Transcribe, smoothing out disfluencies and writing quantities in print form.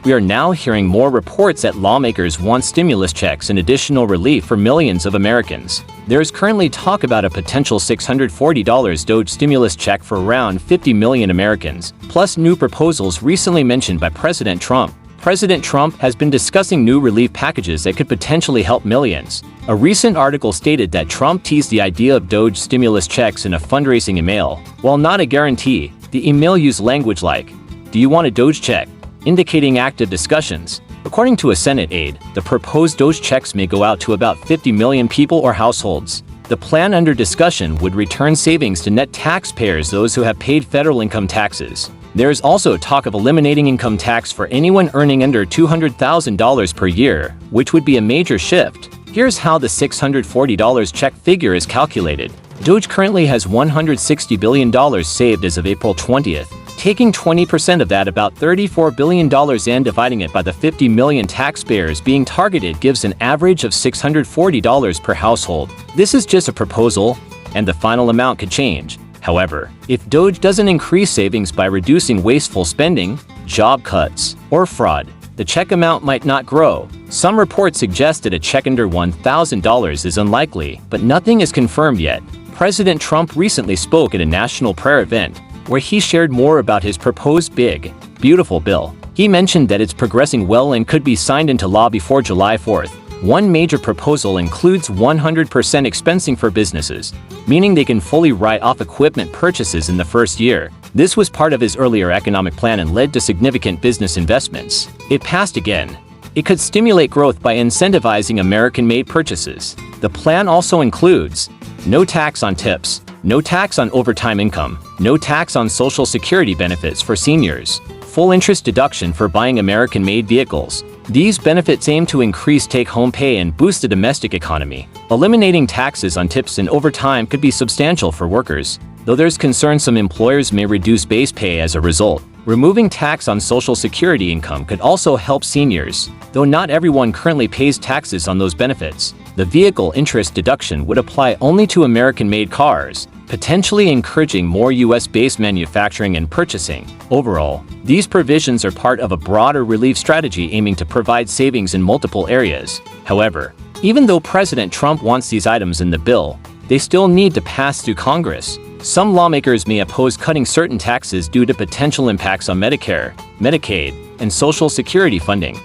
we are now hearing more reports that lawmakers want stimulus checks and additional relief for millions of Americans. There is currently talk about a potential $640 DOGE stimulus check for around 50 million Americans, plus new proposals recently mentioned by President Trump. President Trump has been discussing new relief packages that could potentially help millions. A recent article stated that Trump teased the idea of DOGE stimulus checks in a fundraising email. While not a guarantee, the email used language like, "Do you want a DOGE check?" indicating active discussions. According to a Senate aide, the proposed DOGE checks may go out to about 50 million people or households. The plan under discussion would return savings to net taxpayers, those who have paid federal income taxes. There is also talk of eliminating income tax for anyone earning under $200,000 per year, which would be a major shift. Here's how the $640 check figure is calculated. DOGE currently has $160 billion saved as of April 20th. Taking 20% of that, about $34 billion, and dividing it by the 50 million taxpayers being targeted gives an average of $640 per household. This is just a proposal, and the final amount could change. However, if DOGE doesn't increase savings by reducing wasteful spending, job cuts, or fraud, the check amount might not grow. Some reports suggest that a check under $1,000 is unlikely, but nothing is confirmed yet. President Trump recently spoke at a national prayer event, where he shared more about his proposed big, beautiful bill. He mentioned that it's progressing well and could be signed into law before July 4th. One major proposal includes 100% expensing for businesses, meaning they can fully write off equipment purchases in the first year. This was part of his earlier economic plan and led to significant business investments. It passed again. It could stimulate growth by incentivizing American-made purchases. The plan also includes no tax on tips, no tax on overtime income, no tax on Social Security benefits for seniors, full interest deduction for buying American-made vehicles. These benefits aim to increase take-home pay and boost the domestic economy. Eliminating taxes on tips and overtime could be substantial for workers, though there's concern some employers may reduce base pay as a result. Removing tax on Social Security income could also help seniors, though not everyone currently pays taxes on those benefits. The vehicle interest deduction would apply only to American-made cars, potentially encouraging more US-based manufacturing and purchasing. Overall, these provisions are part of a broader relief strategy aiming to provide savings in multiple areas. However, even though President Trump wants these items in the bill, they still need to pass through Congress. Some lawmakers may oppose cutting certain taxes due to potential impacts on Medicare, Medicaid, and Social Security funding.